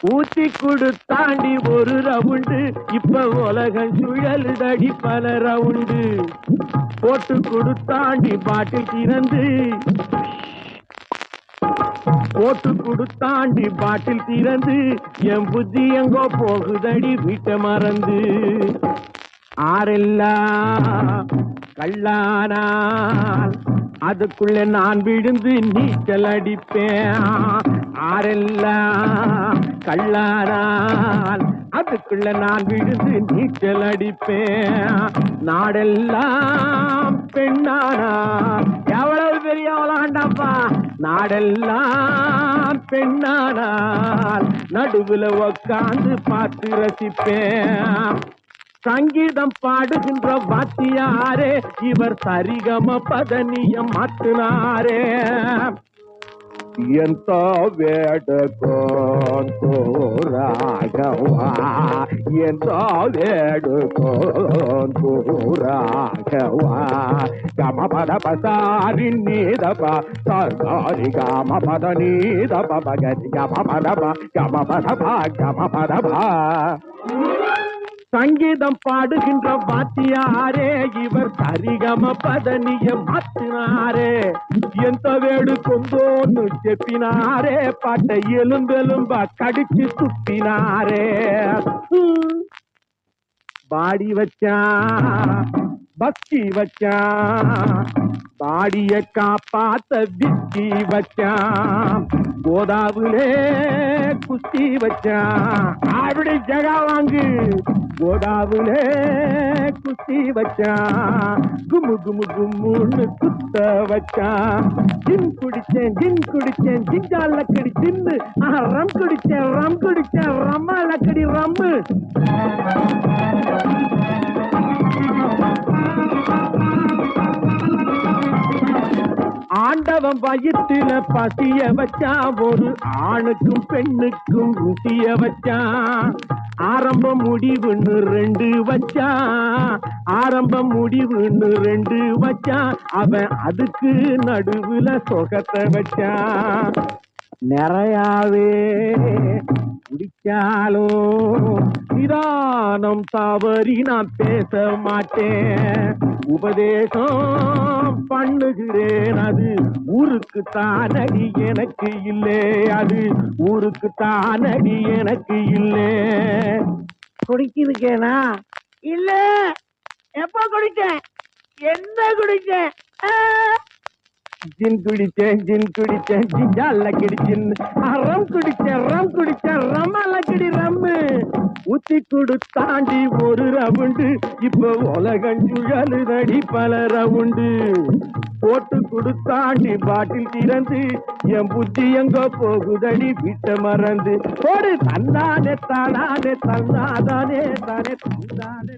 ஊத்தி கொடுத்தாண்டி ஒரு ரவுண்டு இப்ப உலகம் சுழலுதடி பல ரவுண்டு போட்டு கொடுத்தாண்டி பாட்டில் திறந்து போட்டு கொடுத்தாண்டி பாட்டில் திறந்து என் புத்தி எங்கோ போகுதடி வீட்டை மறந்து ஆரெல்லாம் கல்லானால் அதுக்குள்ள நான் விழுந்து நீச்சல் அடிப்பேன் ஆரெல்லாம் கல்லானால் அதுக்குள்ள நான் விழுந்து நீச்சல் அடிப்பேன் நாடெல்லாம் பெண்ணானால் எவ்வளவு பெரிய அவளாண்டாப்பா நாடெல்லாம் பெண்ணானால் நடுவுல உக்காந்து பார்த்து ரசிப்பேன் சங்கீதம் பாடுகின்ற வாத்தியாரே இவர் சரிகம பதனியம் மாற்றினாரே ಎಂತ ಬೇಡಕೋಂತು ರಾಘವ ಎಂತ ಬೇಡಕೋಂತು ರಾಘವ ಗಮ ಪದ ಪಸಾರಿ ನೀದಪ ಸರ್ಕಾರಿ ಗಮ ಪದ ನೀದಪ ಭಗತಿ ಗಮ ಪದ ಗಮ ಪದ சங்கீதம் பாடுகின்ற வாத்தியாரே இவர் சரிகம பதனிய மாற்றினாரே எந்த வேடு கொண்டோன்னு செப்பினாரே பாட்டை எலும்பெலும்பா கடிச்சு சுத்தினாரே பாடி வச்சான் பக்தி வச்சான் பாடிய காப்பாத்த விக்கி வச்சான் கோதாவிலே குஸ்தி வச்சான் அப்படி ஜகா வாங்கு கோதாவிலே குஸ்தி வச்சான் கும்மு கும்மு கும்முன்னு குத்த வச்சான் ஜின் குடிச்சேன் ஜிஞ்சா லக்கடி ஜின்னு ரம் குடிச்சேன் ரம்மா லக்கடி ரம்மு ஆண்டவன் வயிற்றுல பசிய வச்சான் ஒரு ஆணுக்கும் பெண்ணுக்கும் ருசிய வச்சான் ஆரம்பம் முடிவுன்னு ரெண்டு வச்சான் அவன் அதுக்கு நடுவுல சொகத்தை வச்சான் நிறையாவே குடிச்சாலும் நிதானம் தவறி நான் பேச மாட்டேன் உபதேசம் பண்ணுகிறேன் அது ஊருக்கு தானடி எனக்கு இல்லை அது ஊருக்கு தானடி எனக்கு இல்லை குடிக்கிறேனா இல்ல எப்ப குடிச்சேன் என்ன குடிச்சேன் ஜின் குடிச்சேன் ஜிஞ்சா லக்கடி ஜின் ரம் குடிச்சேன் ரம்மா லக்கடி ரம்மு ஊத்தி கொடுத்தாண்டி ஒரு ரவுண்டு இப்ப உலகம் சுழலுதடி பல ரவுண்டு போட்டு கொடுத்தாண்டி பாட்டில் திறந்து என் புத்தி எங்க போகுதடி வீட்டை மறந்து போடு தன்னானே தானே தன்னாதானே தானே தன்னானே